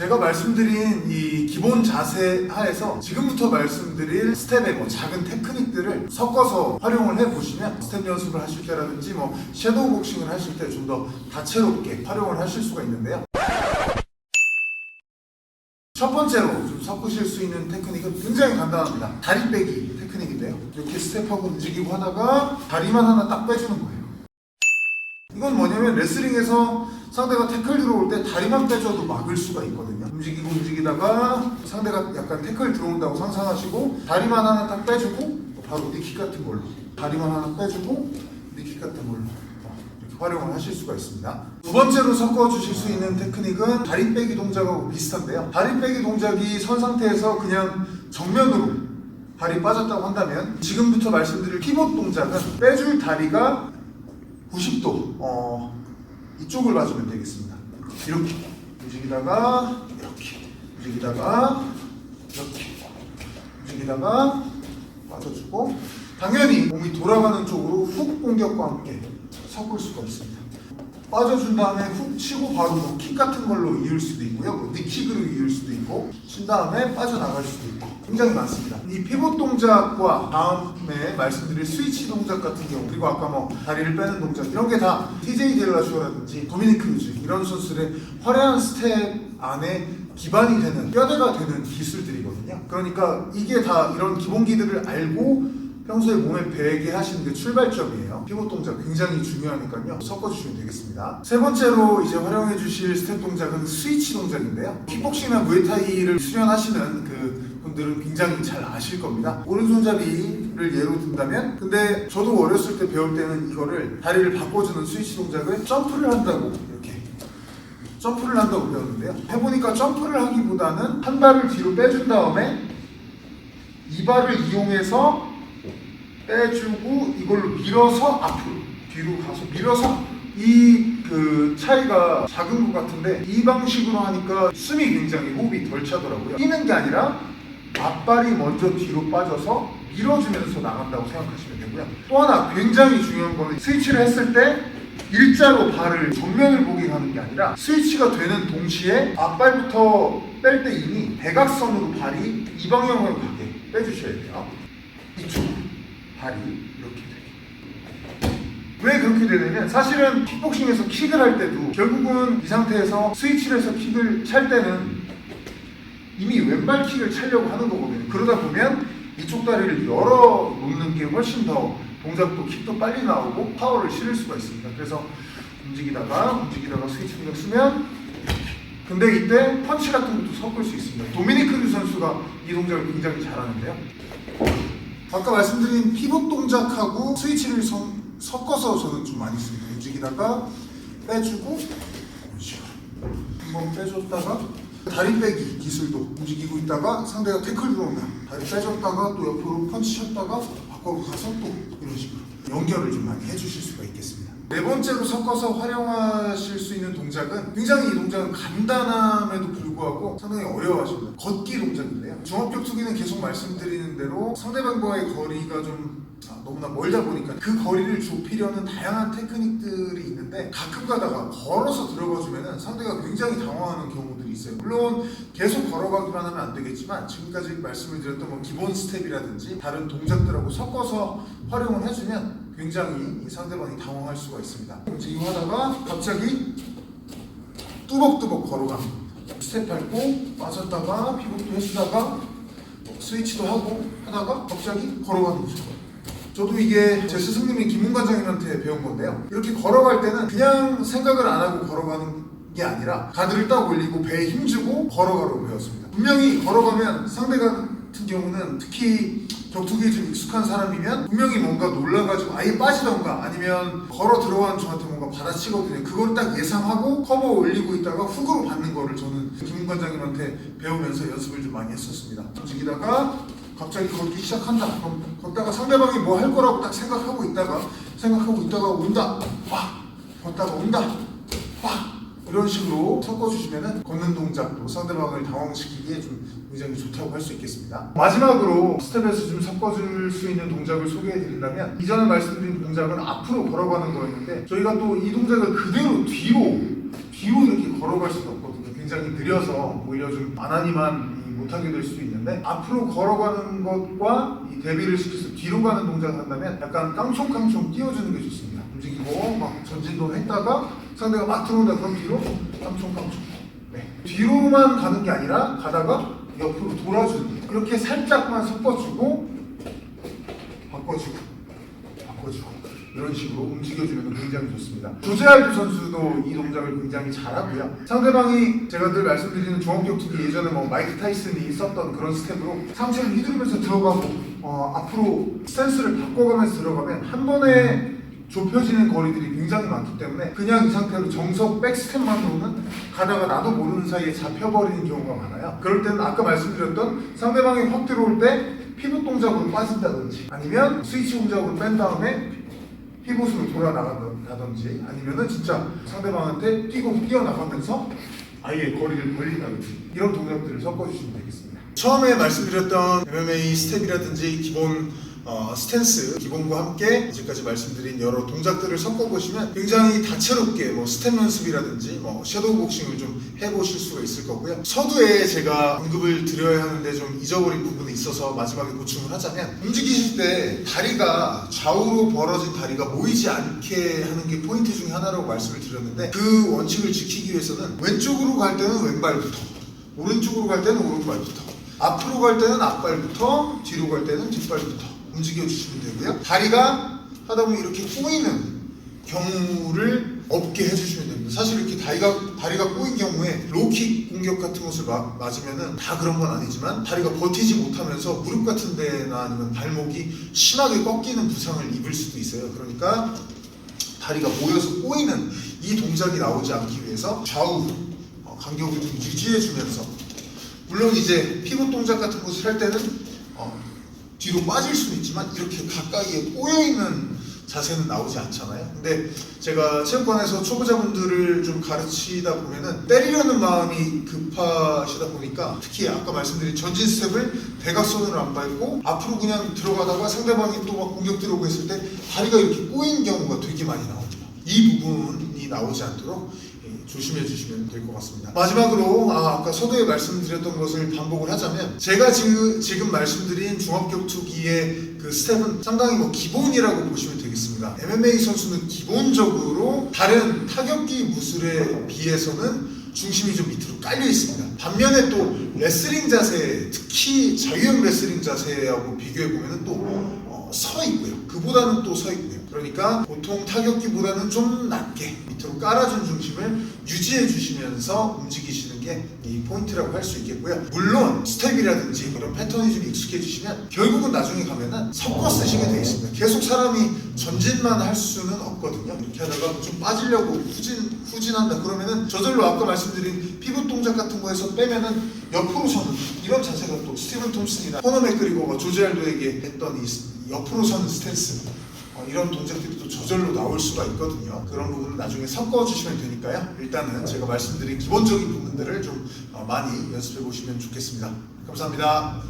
제가 말씀드린 이 기본 자세 하에서 지금부터 말씀드릴 스텝의 작은 테크닉들을 섞어서 활용을 해보시면 스텝 연습을 하실 때라든지 섀도우 복싱을 하실 때 좀 더 다채롭게 활용을 하실 수가 있는데요. 첫 번째로 좀 섞으실 수 있는 테크닉은 굉장히 간단합니다. 다리 빼기 테크닉인데요. 이렇게 스텝하고 움직이고 하다가 다리만 하나 딱 빼주는 거예요. 이건 뭐냐면 레슬링에서 상대가 태클 들어올 때 다리만 빼줘도 막을 수가 있거든요. 움직이다가 상대가 약간 태클 들어온다고 상상하시고 다리만 하나 딱 빼주고 바로 니킥 같은 걸로 다리만 하나 빼주고 니킥 같은 걸로 이렇게 활용을 하실 수가 있습니다. 두 번째로 섞어주실 수 있는 테크닉은 다리 빼기 동작하고 비슷한데요. 다리 빼기 동작이 선 상태에서 그냥 정면으로 발이 빠졌다고 한다면 지금부터 말씀드릴 피봇 동작은 빼줄 다리가 90도 이쪽을 봐주면 되겠습니다. 이렇게 움직이다가 이렇게 움직이다가 이렇게 움직이다가 빠져주고 당연히 몸이 돌아가는 쪽으로 훅 공격과 함께 섞을 수가 있습니다. 빠져준 다음에 훅 치고 바로 킥 같은 걸로 이을 수도 있고요. 니킥으로 이을 수도 있고 친 다음에 빠져나갈 수도 있고 굉장히 많습니다. 이 피봇 동작과 다음에 말씀드릴 스위치 동작 같은 경우 그리고 아까 다리를 빼는 동작 이런 게 다 TJ 딜라쇼라든지 도미닉 크루즈 이런 선수들의 화려한 스텝 안에 기반이 되는 뼈대가 되는 기술들이거든요. 그러니까 이게 다 이런 기본기들을 알고 평소에 몸에 배게 하시는 게 출발점이에요. 피봇 동작 굉장히 중요하니까요. 섞어주시면 되겠습니다. 세 번째로 이제 활용해 주실 스텝 동작은 스위치 동작인데요. 킥복싱이나 무에타이를 수련하시는 그 분들은 굉장히 잘 아실 겁니다. 오른손잡이를 예로 든다면 근데 저도 어렸을 때 배울 때는 이거를 다리를 바꿔주는 스위치 동작을 점프를 한다고 이렇게 점프를 한다고 배웠는데요. 해보니까 점프를 하기보다는 한 발을 뒤로 빼준 다음에 이 발을 이용해서 빼주고 이걸로 밀어서 앞으로 뒤로 가서 밀어서 이 그 차이가 작은 것 같은데 이 방식으로 하니까 숨이 굉장히 호흡이 덜 차더라고요. 뛰는 게 아니라 앞발이 먼저 뒤로 빠져서 밀어주면서 나간다고 생각하시면 되고요. 또 하나 굉장히 중요한 거는 스위치를 했을 때 일자로 발을 정면을 보게 가는 게 아니라 스위치가 되는 동시에 앞발부터 뺄 때 이미 대각선으로 발이 이 방향으로 가게 빼주셔야 돼요. 이쪽 발이 이렇게 되게. 왜 그렇게 되냐면 사실은 킥복싱에서 킥을 할 때도 결국은 이 상태에서 스위치를 해서 킥을 찰 때는 이미 왼발 킥을 차려고 하는 거거든요. 그러다 보면 이쪽 다리를 열어 놓는 게 훨씬 더 동작도 킥도 빨리 나오고 파워를 실을 수가 있습니다. 그래서 움직이다가 스위치 동작 쓰면 근데 이때 펀치 같은 것도 섞을 수 있습니다. 도미닉 크루즈 선수가 이 동작을 굉장히 잘하는데요. 아까 말씀드린 피봇 동작하고 스위치를 섞어서 저는 좀 많이 씁니다. 움직이다가 빼주고 한번 빼줬다가 다리 빼기 기술도 움직이고 있다가 상대가 태클 들어오면 다리 빼줬다가 또 옆으로 펀치 쳤다가 바꿔 가서 또 이런 식으로 연결을 좀 많이 해주실 수가 있겠습니다. 네 번째로 섞어서 활용하실 수 있는 동작은 굉장히 이 동작은 간단함에도 불구하고 상당히 어려워하십니다. 걷기 동작인데요. 종합격투기는 계속 말씀드리는 대로 상대방과의 거리가 좀 너무나 멀다 보니까 그 거리를 좁히려는 다양한 테크닉들이 있는데 가끔 가다가 걸어서 들어가주면 상대가 굉장히 당황하는 경우들이 있어요. 물론 계속 걸어가기만 하면 안 되겠지만 지금까지 말씀을 드렸던 기본 스텝이라든지 다른 동작들하고 섞어서 활용을 해주면 굉장히 상대방이 당황할 수가 있습니다. 움직임하다가 갑자기 뚜벅뚜벅 걸어갑니다. 스텝 밟고 빠졌다가 피봇도 해주다가 스위치도 하고 하다가 갑자기 걸어가는 거죠. 저도 이게 제 스승님인 김훈 관장님한테 배운 건데요. 이렇게 걸어갈 때는 그냥 생각을 안 하고 걸어가는 게 아니라 가드를 딱 올리고 배에 힘주고 걸어가라고 배웠습니다. 분명히 걸어가면 상대가 같은 경우는 특히 격투기에 좀 익숙한 사람이면 분명히 뭔가 놀라가지고 아예 빠지던가 아니면 걸어 들어가는 저한테 뭔가 받아치거든요. 그걸 딱 예상하고 커버 올리고 있다가 훅으로 받는 거를 저는 김훈 관장님한테 배우면서 연습을 좀 많이 했었습니다. 움직이다가 갑자기 걷기 시작한다. 그럼 걷다가 상대방이 뭐 할 거라고 딱 생각하고 있다가 온다. 빡! 걷다가 온다. 빡! 이런 식으로 섞어주시면 걷는 동작도 상대방을 당황시키기에 좀 굉장히 좋다고 할 수 있겠습니다. 마지막으로 스텝에서 좀 섞어줄 수 있는 동작을 소개해드린다면 이전에 말씀드린 동작은 앞으로 걸어가는 거였는데 저희가 또 이 동작을 그대로 뒤로 이렇게 걸어갈 수가 없거든요. 굉장히 느려서 오히려 좀 안 하니만 못하게 될 수도 있는데, 앞으로 걸어가는 것과 이 대비를 시켜서 뒤로 가는 동작을 한다면 약간 깡총깡총 띄워주는 게 좋습니다. 움직이고 막 전진도 했다가 상대가 막 들어온다 그럼 뒤로 깡총깡총. 네. 뒤로만 가는 게 아니라 가다가 옆으로 돌아주는, 그렇게 살짝만 섞어주고 바꿔주고 이런 식으로 움직여주면 굉장히 좋습니다. 조제알도 선수도 이 동작을 굉장히 잘하고요. 상대방이 제가 늘 말씀드리는 종합격투기 예전에 뭐 마이크 타이슨이 썼던 그런 스텝으로 상체를 휘두르면서 들어가고 앞으로 스탠스를 바꿔가면서 들어가면 한 번에 좁혀지는 거리들이 굉장히 많기 때문에 그냥 이 상태로 정석 백스텝만으로는 가다가 나도 모르는 사이에 잡혀버리는 경우가 많아요. 그럴 때는 아까 말씀드렸던 상대방이 확 들어올 때 피봇 동작으로 빠진다든지, 아니면 스위치 동작으로 뺀 다음에 피봇으로 돌아 나간다든지, 아니면은 진짜 상대방한테 뛰어나가면서 아예 거리를 벌린다든지, 이런 동작들을 섞어주시면 되겠습니다. 처음에 말씀드렸던 MMA 스텝이라든지 기본 스탠스 기본과 함께 이제까지 말씀드린 여러 동작들을 섞어보시면 굉장히 다채롭게 스텝 연습이라든지 섀도우 복싱을 좀 해보실 수가 있을 거고요. 서두에 제가 언급을 드려야 하는데 좀 잊어버린 부분이 있어서 마지막에 보충을 하자면, 움직이실 때 다리가 좌우로 벌어진 다리가 모이지 않게 하는 게 포인트 중에 하나라고 말씀을 드렸는데, 그 원칙을 지키기 위해서는 왼쪽으로 갈 때는 왼발부터, 오른쪽으로 갈 때는 오른발부터, 앞으로 갈 때는 앞발부터, 뒤로 갈 때는 뒷발부터 움직여 주시면 되고요. 다리가 하다 보면 이렇게 꼬이는 경우를 없게 해주시면 됩니다. 사실 이렇게 다리가 꼬인 경우에 로킥 공격 같은 것을 맞으면은 다 그런 건 아니지만 다리가 버티지 못하면서 무릎 같은 데나 아니면 발목이 심하게 꺾이는 부상을 입을 수도 있어요. 그러니까 다리가 모여서 꼬이는 이 동작이 나오지 않기 위해서 좌우 간격을 좀 유지해주면서, 물론 이제 피봇 동작 같은 것을 할 때는 뒤로 빠질 수는 있지만 이렇게 가까이에 꼬여있는 자세는 나오지 않잖아요. 근데 제가 체육관에서 초보자분들을 좀 가르치다 보면은 때리려는 마음이 급하시다 보니까, 특히 아까 말씀드린 전진 스텝을 대각선으로 안 밟고 앞으로 그냥 들어가다가 상대방이 또 막 공격 들어오고 했을 때 다리가 이렇게 꼬인 경우가 되게 많이 나옵니다. 이 부분이 나오지 않도록 조심해 주시면 될 것 같습니다. 마지막으로 아까 서두에 말씀드렸던 것을 반복을 하자면, 제가 지금 말씀드린 종합격투기의 그 스텝은 상당히 기본이라고 보시면 되겠습니다. MMA 선수는 기본적으로 다른 타격기 무술에 비해서는 중심이 좀 밑으로 깔려 있습니다. 반면에 또 레슬링 자세, 특히 자유형 레슬링 자세하고 비교해 보면은 또 서 있고요. 그보다는 또 서 있고요. 그러니까 보통 타격기보다는 좀 낮게 밑으로 깔아준 중심을 유지해 주시면서 움직이시는 게 이 포인트라고 할 수 있겠고요. 물론 스텝이라든지 이런 패턴이 좀 익숙해지시면 결국은 나중에 가면은 섞어 쓰시게 되어 있습니다. 계속 사람이 전진만 할 수는 없거든요. 이렇게 하다가 좀 빠지려고 후진한다 그러면은 저절로 아까 말씀드린 피봇 동작 같은 거에서 빼면은 옆으로 서는 이런 자세가 또 스티븐 톰슨이나 코너 맥그리거가 조제알도에게 했던 이 옆으로 서는 스탠스, 이런 동작들이 또 저절로 나올 수가 있거든요. 그런 부분은 나중에 섞어주시면 되니까요. 일단은 제가 말씀드린 기본적인 부분들을 좀 많이 연습해 보시면 좋겠습니다. 감사합니다.